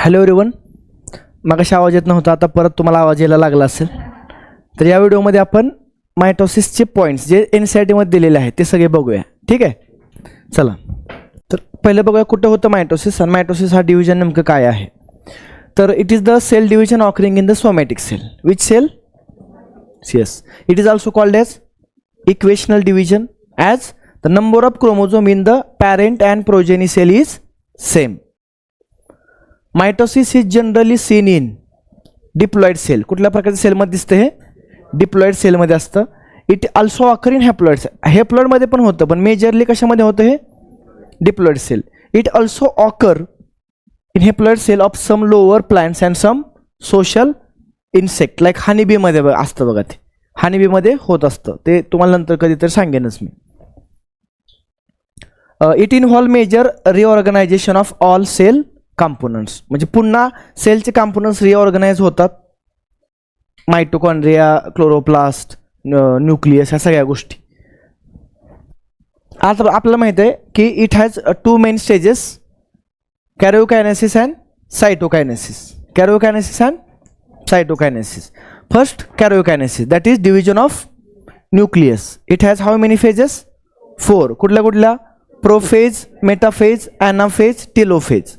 Hello everyone, मगाशी आवाज येत नव्हता, आता परत तुम्हाला आवाज यायला लागला असेल. तर या व्हिडिओमध्ये आपण मायटोसिसचे पॉईंट्स जे NCERTमध्ये दिलेले आहेत ते सगळे बघूया. ठीक आहे, चला. तर पहिलं बघूया कुठं होतं मायटोसिस, आणि मायटोसिस हा डिव्हिजन नेमकं काय आहे. तर it is the cell division occurring in the somatic cell. Which cell? Yes, it is also called as equational division, as the number of chromosome in the parent and progeny cell is same. Mitosis is generally seen in diploid cell. कुठल्या प्रकारच्या सेलमध्ये दिसतं? हे diploid सेलमध्ये असतं. It also occur in haploid cell. हॅप्लॉइडमध्ये पण होतं, पण मेजरली कशामध्ये होतं? हे diploid cell. It also occur in haploid cell of some lower plants and some social insect like हनीबीमध्ये असतं बघा. ते हनीबीमध्ये होत असतं, ते तुम्हाला नंतर कधीतरी सांगेनच मी. It involve major reorganisation of all cell components. म्हणजे पुन्हा सेलचे कंपोनंट्स रिऑर्गनाइज होतात. मायटोकॉन्ड्रिया, क्लोरोप्लास्ट, न्यूक्लियस, ह्या सगळ्या गोष्टी. आता आपल्याला माहिती आहे की it has two main stages, karyokinesis and cytokinesis. Karyokinesis and cytokinesis. First karyokinesis, that is division of nucleus. It has how many phases? 4. कुठल्या कुठल्या? Prophase, metaphase, anaphase, telophase.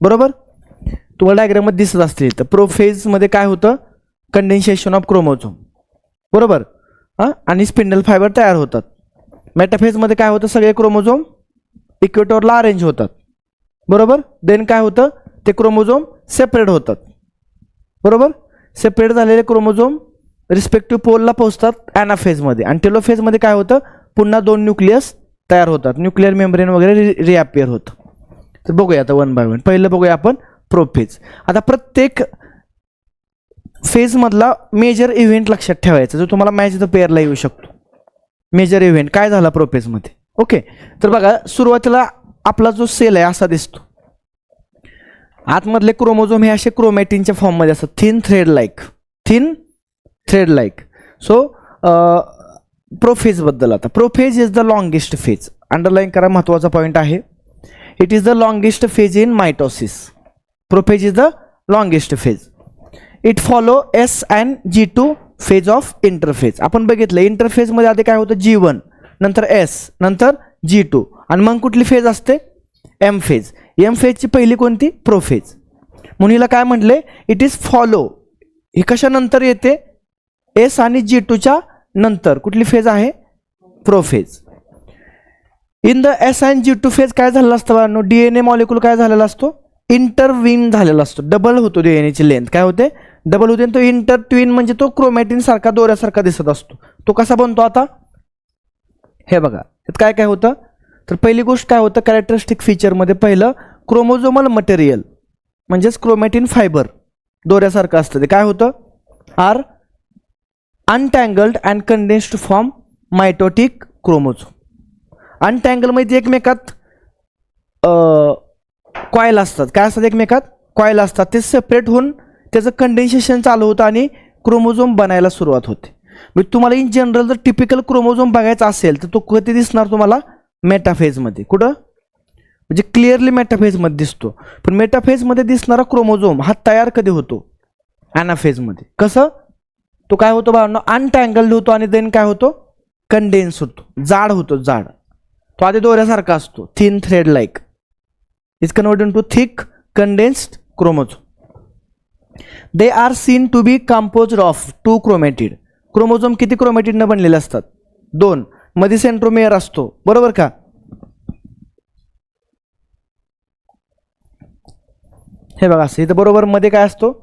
बरोबर, तुम्हाला डायग्राममध्ये दिसत असतील. तर प्रोफेजमध्ये काय होतं? Condensation of chromosome. बरोबर, आणि स्पिंडल फायबर तयार होतात. मेटाफेजमध्ये काय होतं? सगळे क्रोमोझोम इक्वेटरला अरेंज होतात. बरोबर, देन काय होतं? ते क्रोमोझोम सेपरेट होतात. बरोबर, सेपरेट झालेले क्रोमोझोम रिस्पेक्टिव्ह पोलला पोहोचतात ॲनाफेजमध्ये. आणि टेलोफेजमध्ये काय होतं? पुन्हा 2 न्यूक्लियस तयार होतात, न्यूक्लिअर मेम्ब्रेन वगैरे रिअपिअर होतं. तर बघूया आता वन बाय वन. पहिलं बघूया आपण प्रोफेज. आता प्रत्येक फेजमधला मेजर इव्हेंट लक्षात ठेवायचा, जो तुम्हाला मॅच द पेअरला येऊ शकतो. मेजर इव्हेंट काय झाला प्रोफेजमध्ये? ओके, तर बघा सुरुवातीला आपला जो सेल आहे असा दिसतो. आतमधले क्रोमोझोम हे असे क्रोमॅटिनच्या फॉर्ममध्ये असतात, थिन थ्रेड लाईक. सो प्रोफेजबद्दल आता, prophase is the longest phase. Underline करा, महत्त्वाचा पॉईंट आहे. It is the longest phase in mitosis. Prophase is the longest phase. It follow S and G2 phase of interphase. आपण बघितलं interphase मध्ये आधी काय होतं? G1, नंतर S, नंतर G2, आणि मग कुठली फेज असते? M phase. M फेजची पहिली कोणती? प्रोफेज. म्हणून हिला काय म्हटले? It is follow. ही कशानंतर येते? S आणि G2च्या नंतर. कुठली फेज आहे? Prophase. In the S and G2 phase काय झालेला असतं बाळांनो? DNA मॉलिक्यूल काय झालेला असतो? इंटरविन झालेला असतो. डबल होतो DNAची लेंथ. काय होते? डबल होते. तो इंटरट्विन म्हणजे तो क्रोमॅटिन सारखा, दोऱ्यासारखा दिसत असतो. तो कसा बनतो आता? हे बघा, त्यात काय काय होतं? तर पहिली गोष्ट काय होतं? कॅरेक्टरिस्टिक फीचरमध्ये पहिलं क्रोमोझोमल मटेरियल म्हणजेच क्रोमॅटिन फायबर दोऱ्यासारखं असतं. ते काय होतं? Are untangled and condensed form mitotic chromosome. अनटँगलमध्ये एकमेकात कॉईल असतात. काय असतात? एकमेकात कॉईल असतात. ते सेपरेट होऊन त्याचं कंडेन्सेशन चालू होतं आणि क्रोमोझोम बनायला सुरुवात होते. म्हणजे तुम्हाला इन जनरल जर टिपिकल क्रोमोझोम बघायचा असेल तर तो कधी दिसणार तुम्हाला? मेटाफेजमध्ये. कुठं? म्हणजे क्लिअरली मेटाफेजमध्ये दिसतो. पण मेटाफेजमध्ये दिसणारा क्रोमोझोम हा तयार कधी होतो? ॲनाफेजमध्ये. कसं? तो काय होतो बाळांनो? अनटँगल्ड होतो आणि देन काय होतो? कंडेन्स होतो, जाड होतो, जाड. तो आधी दोऱ्यासारखा असतो, thin thread like. Is converted to thick condensed chromosome. They are seen to be composed of 2 chromatid. Chromosome किती क्रोमॅटिडनं बनलेले असतात? 2. मध्ये सेंट्रोमेअर असतो. बरोबर का? हे बघा असं इथं बरोबर मध्ये काय असतो?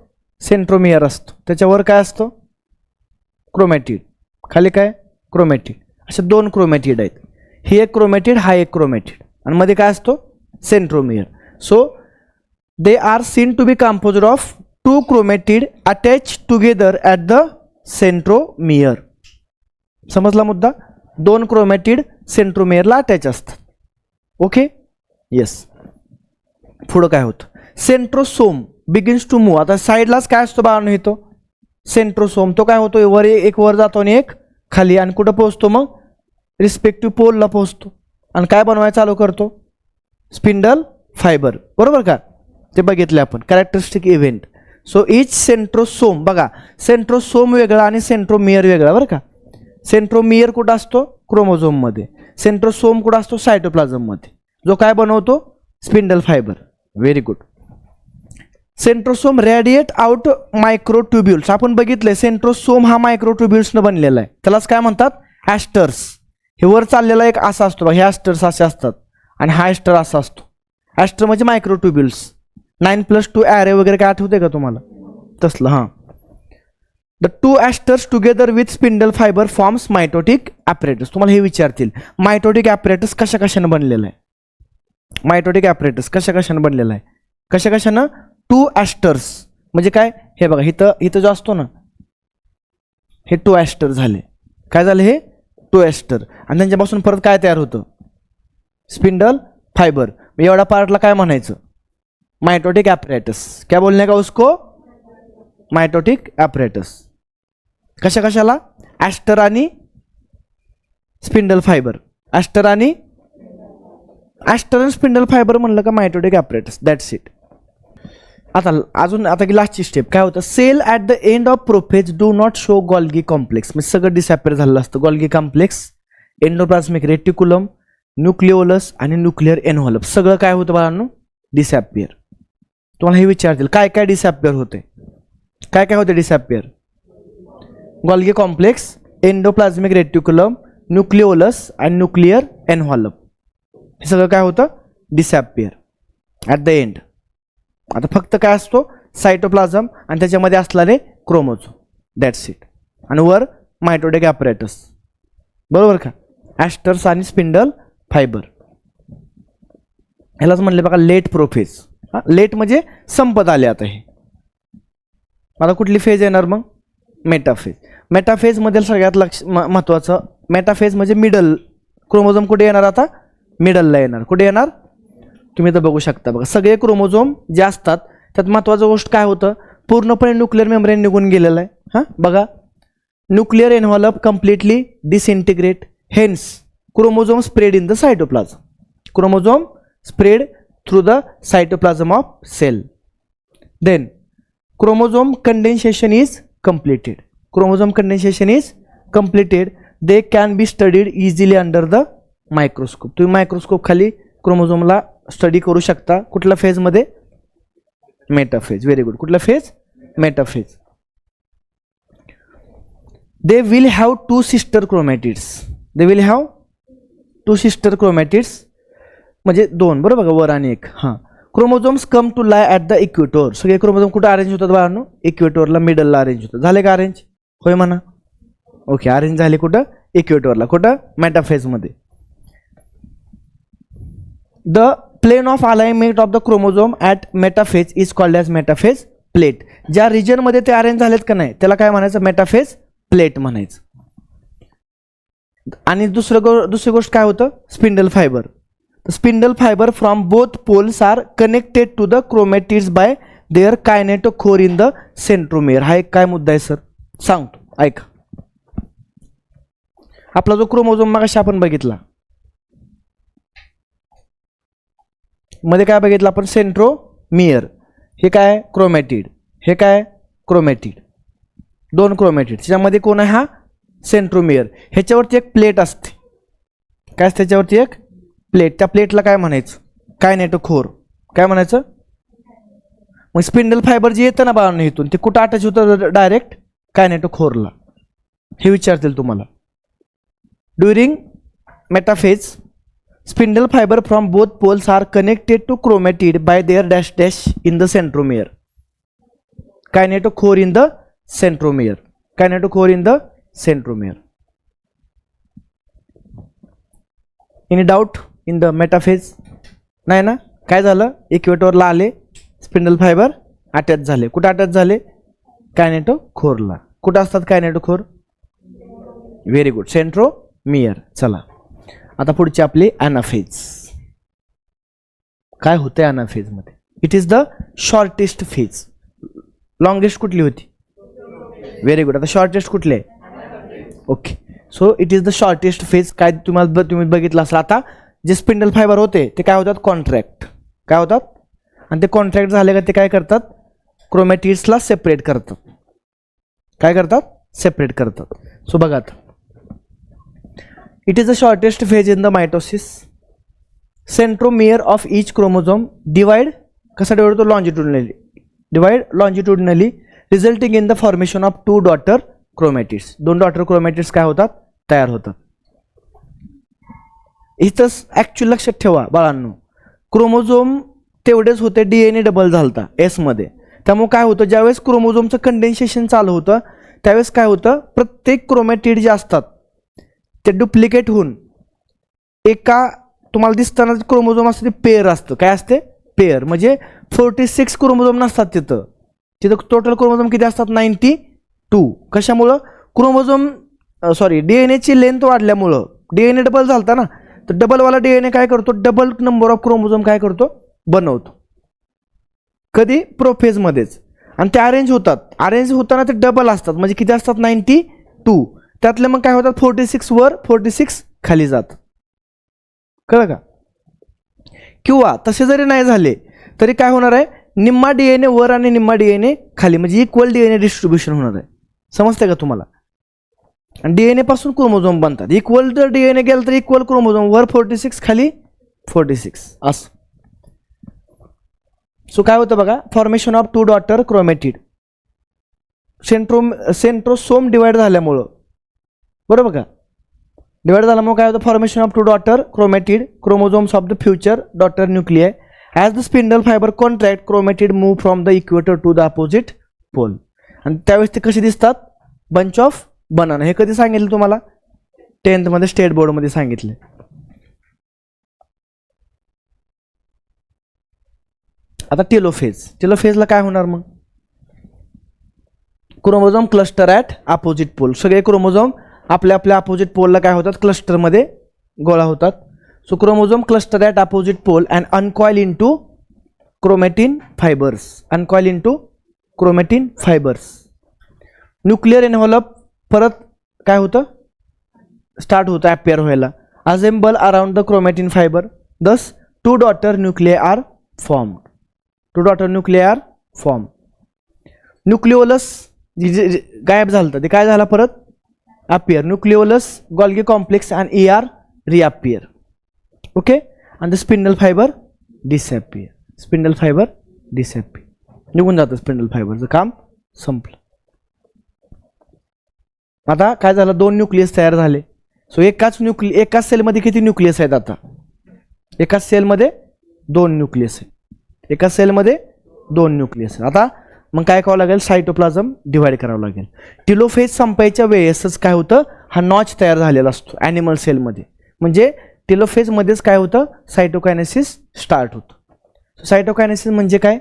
सेंट्रोमेअर असतो. त्याच्यावर काय असतो? क्रोमॅटिड. खाली काय? क्रोमॅटिड. असे 2 क्रोमॅटिड आहेत. ही एक क्रोमॅटिड, हा एक क्रोमॅटिड, आणि मध्ये काय असतो? Centromere. So they are seen to be composed of 2 chromatid attach together at the centromere. समजला मुद्दा? 2 क्रोमॅटिड सेंट्रोमियरला अटॅच असतात. Okay, yes. पुढं काय होतं? Centrosome begins to move. आता साईडलाच काय असतो बाळांनो? येतो सेंट्रोसोम. तो काय होतो? वर एक वर जातो आणि एक खाली, आणि कुठं पोहोचतो? मग रिस्पेक्टिव्ह पोलला पोहोचतो आणि काय बनवायला चालू करतो? Spindle fibre. बरोबर का? ते बघितले आपण. Characteristic event. सो इच सेंट्रोसोम, बघा सेंट्रोसोम वेगळा आणि सेंट्रोमियर वेगळा बरं का. सेंट्रोमियर कुठं असतो? क्रोमोझोममध्ये. सेंट्रोसोम कुठं असतो? सायटोप्लाझममध्ये, जो काय बनवतो? Spindle fibre. Very good. Centrosome radiate out microtubules. आपण बघितलंय सेंट्रोसोम हा मायक्रोट्युब्युल्सनं बनलेला आहे. त्यालाच काय म्हणतात? ॲस्टर्स. हे वर चाललेला एक असा असतो बघा, हे ॲस्टर्स असे असतात आणि हा ॲस्टर असा असतो. ॲस्टर म्हणजे मायक्रोट्युब्युल्स. 9+2 ॲरे वगैरे काय आठवते का तुम्हाला? तसलं. हां. The two asters together with spindle fibre forms mitotic apparatus. तुम्हाला हे विचारतील मायटोटिक ॲपरेटस कशा कशानं बनलेलं आहे? मायटोटिक ॲपरेटस कशा कशानं बनलेलं आहे? कशा कशानं? टू ॲस्टर्स म्हणजे काय? हे बघा इथं जो असतो ना, हे टू ॲस्टर झाले. काय झालं? हे टू ॲस्टर. आणि त्यांच्यापासून परत काय तयार होतं? Spindle fibre. एवढ्या पार्टला काय म्हणायचं? Mitotic apparatus. क्या बोलने का उसको? Mitotic apparatus. कशा कशाला? ॲस्टर आणि स्पिंडल फायबर. ॲस्टर आणि स्पिंडल फायबर म्हणलं का मायटोटिक ॲपरेटस. That's it. आता की लास्टची स्टेप काय होतं? Cell at the end of prophase do not show Golgi complex. म्हणजे सगळं डिसॅपियर झालेलं असतं. Golgi complex, endoplasmic reticulum, nucleolus आणि न्यूक्लिअर एनव्हलप सगळं काय होतं बाळांनो? डिसॅपियर. तुम्हाला हे विचारतील काय काय डिसॅपियर होते? काय काय होते disappear? Golgi complex, endoplasmic reticulum, nucleolus आणि न्यूक्लिअर एनव्हलप. हे सगळं काय होतं? Disappear at the end. आता फक्त काय असतो? सायटोप्लाझम आणि त्याच्यामध्ये असणारे क्रोमोझोम. That's it. आणि वर मायटोटिक ॲपरेटस. बरोबर का? ॲस्टर्स आणि स्पिंडल फायबर. ह्यालाच म्हणले बघा लेट प्रोफेज. लेट म्हणजे संपत आले. आता हे आता कुठली फेज येणार मग? मेटाफेज. मेटाफेजमधील सगळ्यात महत्त्वाचं मेटाफेज म्हणजे मिडल. क्रोमोझोम कुठे येणार? आता मिडलला येणार. कुठे येणार? तुम्ही तर बघू शकता बघा, सगळे क्रोमोझोम जे असतात त्यात महत्त्वाचं गोष्ट काय होतं? पूर्णपणे न्यूक्लिअर मेम्ब्रेन निघून गेलेलं आहे. हां बघा, nuclear envelope completely disintegrate. Hence chromosome spread in the cytoplasm. Chromosome spread through the cytoplasm of cell. Then chromosome condensation is completed. Chromosome condensation is completed. They can be studied easily under the microscope. तुम्ही microscope खाली क्रोमोझोमला study करू शकता. कुठल्या फेजमध्ये? Metaphase. Very good. कुठला phase? Metaphase. They will have two sister chromatids. They will have two sister chromatids म्हणजे दोन. बरोबर का? वर आणि एक. हां. Chromosomes come to lie at the equator. सगळे क्रोमोझोम कुठं अरेंज होतात बाळांनो? इक्वेटोरला, मिडलला अरेंज होतात. झाले का अरेंज? होय म्हणा. ओके, अरेंज झाले कुठं? इक्वेटोरला. कुठं? मेटाफेजमध्ये. The plane of alignment of the chromosome at metaphase is called as metaphase plate. ज्या रिजनमध्ये ते अरेंज झालेत का नाही त्याला काय म्हणायचं? मेटाफेज प्लेट म्हणायचं. आणि दुसरी गोष्ट काय होतं? Spindle fibre. Spindle fibre from both poles are connected to the chromatids by their kinetochore in the centromere. हा एक काय मुद्दा आहे सर? सांगतो, ऐका. आपला जो क्रोमोझोम मगाशी आपण बघितला, मध्ये काय बघितलं आपण? सेंट्रोमियर. हे काय? क्रोमॅटिड. हे काय? क्रोमॅटिड. दोन क्रोमॅटिड. त्याच्यामध्ये कोण आहे? हा सेंट्रोमियर. ह्याच्यावरती एक प्लेट असते. काय असते त्याच्यावरती? एक प्लेट. त्या प्लेटला काय म्हणायचं? कायनेटोकोर. काय म्हणायचं? मग स्पिंडल फायबर जे येतं ना बाळांनो इथून, ते कुठं अटॅच होतं? डायरेक्ट कायनेटोकोरला. हे विचारतील तुम्हाला. During metaphase spindle fibre from both poles are connected to chromatid by their dash dash in the centromere. Kinetochore in the centromere. Kinetochore in the centromere. Any doubt in the metaphase? नाही ना? काय झालं? इक्वेटोरला आले, spindle fibre attach झाले. कुठं attach झाले? कायनेटोकोरला. कुठं असतात कायनेटोकोर? Very good. सेंट्रोमियर. चला आता पुढची आपली ॲनाफेज. काय होते ॲनाफेजमध्ये? It is the shortest phase. Longest कुठली होती? Very good. आता शॉर्टेस्ट कुठली आहे? Okay. So it is the shortest phase. काय तुम्ही बघितलं असेल आता जे स्पिंडल फायबर होते ते काय होतात? कॉन्ट्रॅक्ट. काय होतात? आणि ते कॉन्ट्रॅक्ट झाले का ते काय करतात, क्रोमॅटिड्सला सेपरेट करतात. काय करतात, सेपरेट करतात. सो बघा आता, it is the shortest phase in the mitosis. Centromere of each chromosome divide, कसा डिवाइड होतो, longitudinally, divide longitudinally, resulting in the formation of 2 daughter chromatids. 2 daughter chromatids काय होतात, तयार होतात. इथंच ॲक्च्युअल लक्षात ठेवा बाळांनो, क्रोमोझोम तेवढेच होते, DNA डबल झालता एसमध्ये. त्यामुळे काय होतं, ज्यावेळेस क्रोमोझोमचं कंडेन्सेशन चालू होतं त्यावेळेस काय होतं, प्रत्येक क्रोमॅटिड जे असतात ते डुप्लिकेट होऊन एका, तुम्हाला दिसताना क्रोमोझोम असतं ते पेअर असतं. काय असते, पेअर. म्हणजे 46 क्रोमोझोम नसतात तिथं. तिथं टोटल क्रोमोझोम किती असतात, 92. कशामुळं, क्रोमोझोम DNA लेंथ वाढल्यामुळं, DNA डबल झालता ना, तर डबलवाला DNA काय करतो, डबल नंबर ऑफ क्रोमोझोम काय करतो, बनवतो. कधी, प्रोफेजमध्येच. आणि ते अरेंज होतात, अरेंज होताना ते डबल असतात. म्हणजे किती असतात, 92. त्यातले मग काय होतात, 46 वर 46 खाली जात. कळलं का. किंवा तसे जरी नाही झाले तरी काय होणार आहे, निम्मा DNA वर आणि निम्मा DNA खाली, म्हणजे इक्वल DNA डिस्ट्रीब्युशन होणार आहे. समजतंय का तुम्हाला. आणि DNA पासून क्रोमोझोम बनतात. इक्वल जर DNA गेलं तर इक्वल क्रोमोझोम, वर 46 खाली 46 असं. सो काय होतं बघा, formation of 2 daughter chromatid. Centrosome divide झाल्यामुळं, बरोबर का, डिवाइड झाल्यामुळे काय होतं, formation of 2 daughter chromatid, chromosomes of the future daughter nuclei. As the spindle fibre contract, chromatid move from the equator to the opposite pole. आणि त्यावेळेस ते कसे दिसतात, बंच ऑफ बनाना. हे कधी सांगितलं तुम्हाला, 10th मध्ये स्टेट बोर्डमध्ये सांगितले. आता टेलोफेजला काय होणार मग, chromosome cluster at opposite pole. सगळे क्रोमोझोम आपल्या आपल्या अपोजिट पोलला काय होतात, क्लस्टरमध्ये गोळा होतात. So chromosome cluster at opposite pole and uncoil into chromatin fibres. Uncoil into chromatin fibres. Nuclear envelope परत काय होतं, स्टार्ट होतं अपियर व्हायला. Assemble around the chromatin fibre. Thus 2 daughter nuclei are form. 2 daughter nuclei are form. Nucleolus गायब झालं ते काय झालं, परत appear. Nucleolus, Golgi complex and ER रिअपियर. Okay. आणि the spindle fibre disappear. Spindle fibre disappear, निघून जातं स्पिंडल फायबरचं काम संपलं. आता काय झालं, 2 न्यूक्लियस तयार झाले. सो एकाच सेलमध्ये किती न्यूक्लियस आहेत, आता एकाच सेलमध्ये 2 न्यूक्लियस आहे. एकाच सेलमध्ये 2 न्यूक्लियस. आता मग काय करावं लागेल, सायटोप्लाझम डिवाइड करावं लागेल. टिलोफेज संपायच्या वेळेसच काय होतं, हा नॉच तयार झालेला असतो ॲनिमल सेलमध्ये. म्हणजे टिलोफेजमध्येच काय होतं, सायटोकायनेसिस स्टार्ट होतं. सायटोकायनेसिस म्हणजे काय,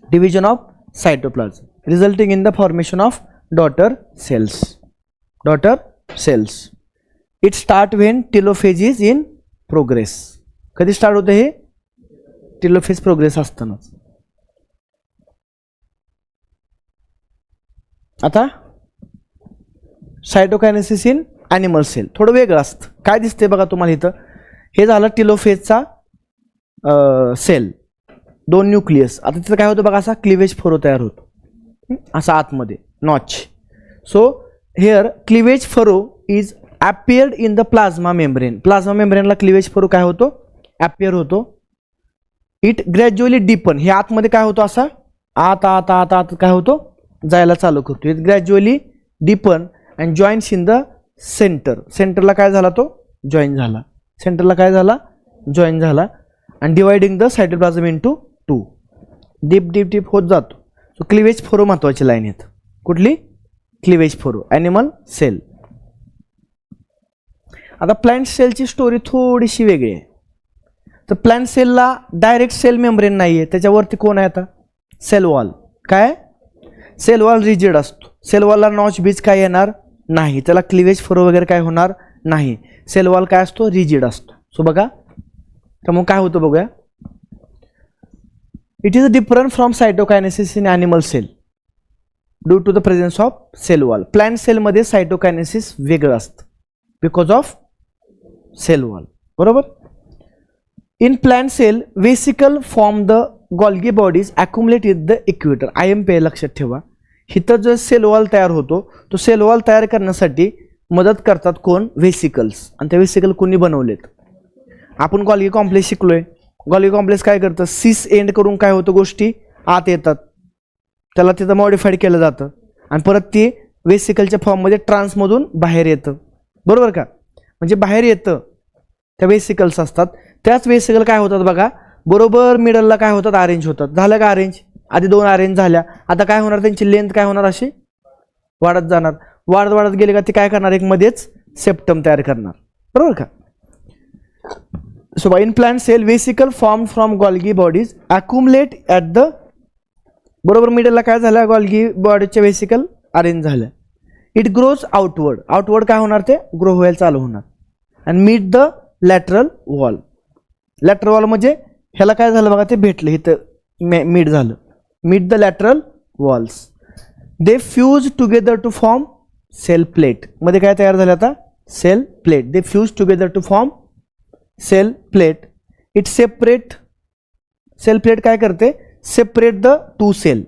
division of cytoplasm resulting in the formation of daughter cells. Daughter cells. It start when telophase is in progress. कधी स्टार्ट होतं हे, टिलोफेज प्रोग्रेस असतानाच. आता सायटोकायनेसिस इन ॲनिमल सेल थोडं वेगळं असतं. काय दिसते बघा तुम्हाला इथं, हे झालं टिलोफेजचा सेल, 2 न्यूक्लियस. आता तिथं काय होतं बघा, असा क्लिवेज फरो तयार होतो, असा आतमध्ये notch. So here cleavage furrow is appeared in the plasma membrane. Plasma मेम्ब्रेनला क्लिवेज फरो काय होतो, अपियर होतो. It gradually deepen. हे आतमध्ये काय होतो, असा आत आत आत आत काय होतो, जायला चालू करतो. It gradually deepen and joins in the centre. सेंटरला काय झाला, तो जॉईन झाला. सेंटरला काय झाला, जॉईन झाला. And dividing the cytoplasm into 2. Deep deep deep होत जातो. सो क्लिवेज फोरो महत्वाची लाईन येत. कुठली, क्लिवेज फोरो ॲनिमल सेल. आता प्लांट सेलची स्टोरी थोडीशी वेगळी आहे. तर प्लांट सेलला डायरेक्ट सेल मेम्ब्रेन नाही आहे, त्याच्यावरती कोण आहे आता, सेल वॉल. काय, सेल वॉल रिजिड असतो. सेल वॉलला नॉच बीच काय येणार नाही, त्याला क्लिवेज फरो वगैरे काय होणार नाही. सेल वॉल काय असतो, रिजिड असतो. सो बघा, तर मग काय होतं बघूया. It is different from cytokinesis in animal cell due to the presence of cell wall. Plant सेलमध्ये सायटोकायनेसिस वेगळं असतं बिकॉज ऑफ सेल वॉल. बरोबर. In plant cell vesicle form the Golgi bodies accumulate in the equator. IMP लक्षात ठेवा. इथं जो sale wall तयार होतो तो सेल वॉल तयार करण्यासाठी मदत करतात कोण? व्हेसिकल्स. आणि त्या व्हेसिकल कोणी बनवलेत? आपण गॉल्गी कॉम्प्लेक्स शिकलोय. गॉल्गी कॉम्प्लेक्स काय करतं? सिस एंड करून काय होतं? गोष्टी आत येतात, त्याला तिथं मॉडिफाईड केलं जातं आणि परत ते व्हेसिकलच्या फॉर्ममध्ये ट्रान्समधून बाहेर येतं. बरोबर का? म्हणजे बाहेर येतं, त्या व्हेसिकल्स असतात. त्याच व्हेसिकल काय होतात बघा, बरोबर मिडलला काय होतात? अरेंज होतात. झालं का अरेंज? आधी 2 अरेंज झाल्या, आता काय होणार? त्यांची लेंथ काय होणार? अशी वाढत जाणार. वाढत वाढत गेले का ते काय करणार? एक मध्येच सेप्टम तयार करणार. बरोबर का? So in plant cell vesicle form from Golgi bodies accumulate at the, बरोबर मिडलला काय झालं? गॉल्गी बॉडीचे व्हेसिकल अरेंज झालं. It grows outward. आउटवर्ड काय होणार? ते ग्रो व्हायला चालू होणार. And meet the lateral wall. Lateral wall म्हणजे ह्याला काय झालं बघा, ते भेटलं इथं मीट झालं. Meet the lateral walls. They fuse together to form cell plate. मध्ये काय तयार झालं आता? Cell plate. They fuse together to form cell plate. It separate. Cell plate काय करते? Separate the 2 cell.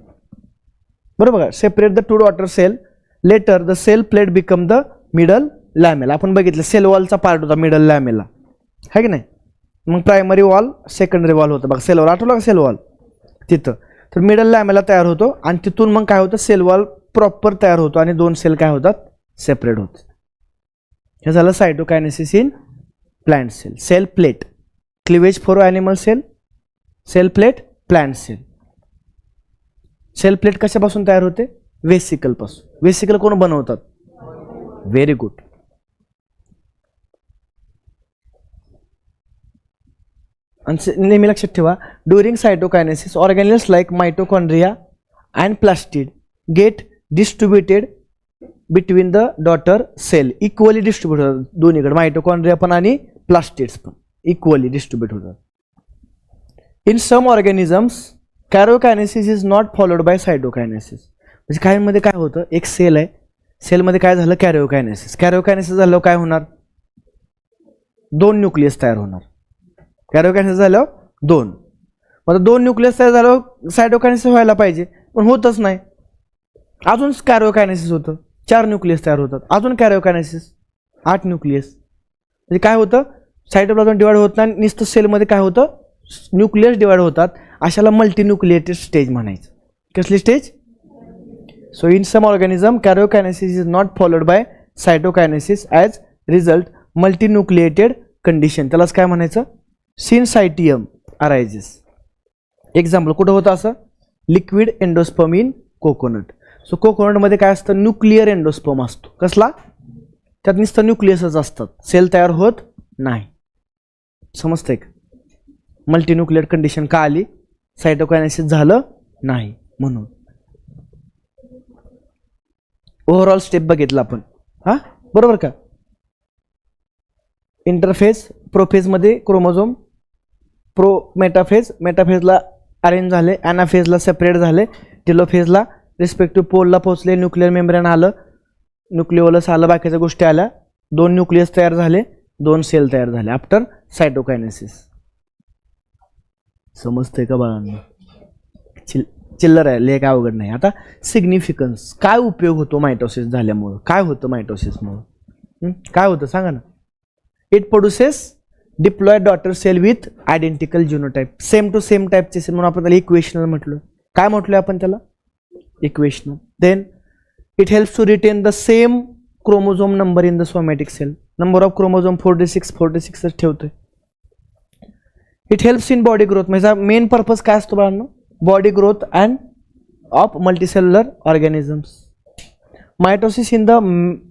बरोबर का? Separate the 2 daughter cell. Later the cell plate become the middle lamella. आपण बघितलं सेल वॉलचा पार्ट होता मिडल लॅमेला, है की नाही? मग प्रायमरी वॉल, सेकंडरी वॉल होतं बघा. सेल वॉल आठवलं का? सेल वॉल तिथं. तर मिडल लॅमेला तयार होतो आणि तिथून मग काय होतं? सेल वॉल प्रॉपर तयार होतो आणि 2 सेल काय होतात? सेपरेट होतात. हे झालं cytokinesis in plant cell. Cell plate, cleavage for animal cell, cell plate plant cell. Cell plate कशापासून तयार होते? व्हेसिकल पासून. व्हेसिकल कोण बनवतात? Very good. नेहमी लक्षात ठेवा, during cytokinesis organelles like mitochondria and plastid get distributed between the daughter cell. Equally distribute होतात दोन्हीकडे. मायटोकॉन्ड्रिया पण आणि प्लास्टिड्स पण इक्वली डिस्ट्रीब्यूट होतात. In some organisms karyokinesis is not followed by cytokinesis. म्हणजे काहींमध्ये काय होतं? एक सेल आहे, सेलमध्ये काय झालं? कॅरिओकायनेसिस. कॅरिओकायनेसिस झाल्यावर काय होणार? 2 न्यूक्लियस तयार होणार. कॅरिओकायनेसिस झाल्यावर 2. मग 2 न्यूक्लियस तयार झाल्यावर सायटोकायनेसिस व्हायला पाहिजे, पण होतच नाही. अजून कॅरिओकायनेसिस होतं, 4 न्यूक्लियस तयार होतात. अजून कॅरिओकायनेसिस, 8 न्यूक्लियस. म्हणजे काय होतं? सायटोप्लाझम डिवाइड होत नाही, नुसतं सेलमध्ये काय होतं? न्यूक्लियस डिवाइड होतात. अशाला मल्टीन्यूक्लिएटेड स्टेज म्हणायचं. कसली stage? So in some organism, karyokinesis is not followed by cytokinesis. As result, multinucleated condition. त्यालाच काय म्हणायचं? Syncytium arises. एक्झाम्पल कुठं होतं असं? Liquid endosperm in coconut. So कोकोनटमध्ये काय असतं? न्यूक्लिअर एंडोस्पर्म असतो. कसला? त्यात नुसतं न्यूक्लियसच असतात, सेल तयार होत नाही. समजतंय का? मल्टीन्यूक्लिएट कंडिशन का आली? सायटोकायनेसिस झालं नाही म्हणून. ओव्हरऑल स्टेप बघितला आपण. हां, बरोबर का? इंटरफेज, प्रोफेजमध्ये क्रोमोझोम, मेटाफेज, मेटाफेजला अरेंज झाले, ॲनाफेजला सेपरेट झाले, टेलोफेजला रिस्पेक्टिव्ह पोलला पोहोचले, न्यूक्लिअर मेम्ब्रेन आलं, न्यूक्लिओलस आलं, बाकीच्या गोष्टी आल्या, 2 न्यूक्लियस तयार झाले, 2 सेल तयार झाले आफ्टर सायटोकायनेसिस. समजतंय का बाळांनो? चिल्लर आहे, लेख अवघड नाही. आता सिग्निफिकन्स, काय उपयोग होतो मायटोसिस झाल्यामुळं? काय होतं मायटोसिसमुळं? काय होतं सांगा ना? It produces diploid daughter cell with identical genotype. Same to same टाईपचे सेल म्हणून आपण त्याला इक्वेशनल म्हटलं. काय म्हटलं आपण त्याला? Equational. Then it helps to retain the same chromosome number in the somatic cell. Number of chromosome 46 ठेवतोय. It helps in body growth. म्हणजे मेन पर्पज काय असतो बाळांनो? Body growth and of multicellular organisms. Mitosis in the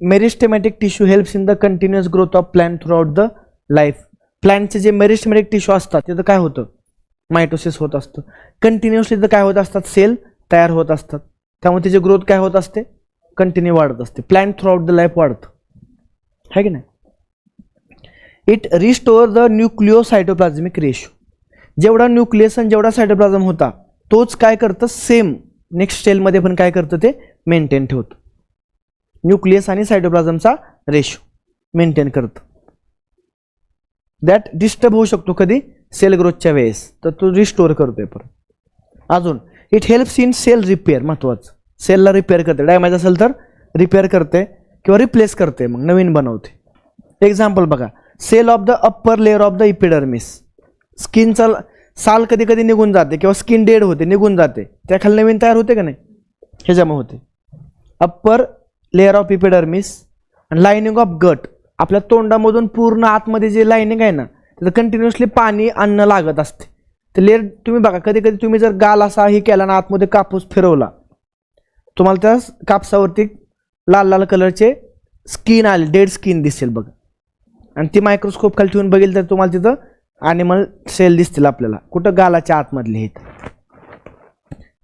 meristematic tissue helps in the continuous growth of plant throughout the life. प्लांटचे जे मेरिस्टेमॅटिक tissue असतात तिथं काय होतं? मायटोसिस होत असतं. कंटिन्युअसली तिथं काय होत असतात? सेल तयार होत असतात. त्यामुळे त्याची ग्रोथ काय होत असते? कंटिन्यू वाढत असते. Plant throughout the life वाढतं, है की नाही? It restore the nucleocytoplasmic ratio. जेवढा न्यूक्लियस आणि जेवढा सायटोप्लाझम होता तोच काय करतं? सेम नेक्स्ट सेलमध्ये पण काय करतं? ते मेंटेन ठेवतं. न्यूक्लियस आणि सायटोप्लाझमचा रेशो मेंटेन करतं. दॅट डिस्टर्ब होऊ शकतो कधी? सेल ग्रोथच्या वेळेस, तर तो रिस्टोअर करतोय परत. अजून it helps in cell repair, महत्वाचं, सेलला रिपेअर करते, डॅमेज असेल तर रिपेअर करते किंवा रिप्लेस करते, मग नवीन बनवते. एक्झाम्पल बघा, cell of the upper layer of the epidermis, स्किनचा साल कधी कधी निघून जाते किंवा स्किन डेड होते, निघून जाते, त्याखाली नवीन तयार होते का नाही, ह्याच्यामुळे होते. अप्पर लेअर ऑफ इपिडर्मिस आणि लाइनिंग ऑफ गट, आपल्या तोंडामधून पूर्ण आतमध्ये जे लाइनिंग आहे ना, त्याचं कंटिन्युअसली पाणी अन्न लागत असते. ते लेअर तुम्ही बघा, कधी कधी तुम्ही जर गाल असा ही केला ना, आतमध्ये कापूस फिरवला, तुम्हाला त्या कापसावरती लाल लाल कलरचे स्किन आले, डेड स्किन दिसेल बघा, आणि ती मायक्रोस्कोप खाली ठेवून बघेल तर तुम्हाला तिथं ॲनिमल सेल दिसतील आपल्याला, कुठं गालाच्या आतमधले आहेत.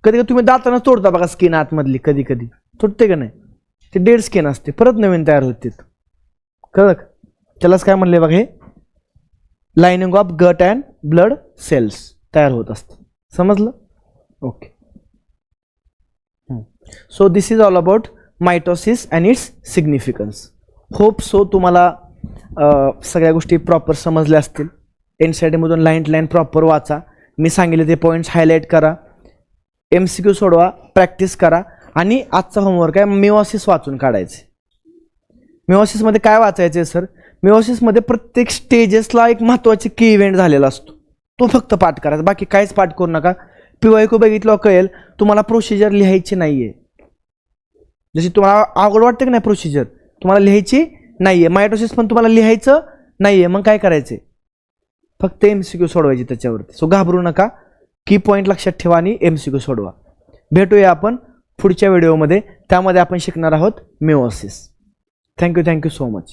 कधी कधी तुम्ही दातानं तोडता बघा स्किन आतमधली, कधी कधी तुटते का नाही, ते डेड स्किन असते, परत नवीन तयार होते. कळलं, त्यालाच काय म्हणले बघा, हे lining of gut and blood cells तयार होत असते. समजलं? Okay. So this is all about mitosis and its significance. Hope so तुम्हाला सगळ्या गोष्टी प्रॉपर समजल्या असतील. NCERT मधून लाईन टू लाईन प्रॉपर वाचा, मी सांगितले ते पॉईंट्स हायलाईट करा, MCQ सोडवा, प्रॅक्टिस करा, आणि आजचा होमवर्क आहे मिओसिस वाचून काढायचे. मिओसिसमध्ये काय वाचायचं आहे सर? मिओसिसमध्ये प्रत्येक स्टेजेसला एक महत्त्वाचे की इव्हेंट झालेला असतो, तो फक्त पाठ करायचा, बाकी काहीच पाठ करू नका. PYQ बघितलं कळेल, तुम्हाला प्रोसिजर लिहायची नाही आहे. जशी तुम्हाला अवघड वाटतं की नाही प्रोसिजर, तुम्हाला लिहायची नाही आहे. मायटोसिस पण तुम्हाला लिहायचं नाही आहे, मग काय करायचं, फक्त MCQ सोडवायची त्याच्यावरती. सो घाबरू नका, की पॉईंट लक्षात ठेवा आणि MCQ सोडवा. भेटूया आपण पुढच्या व्हिडिओमध्ये, त्यामध्ये आपण शिकणार आहोत मिओसिस. Thank you so much.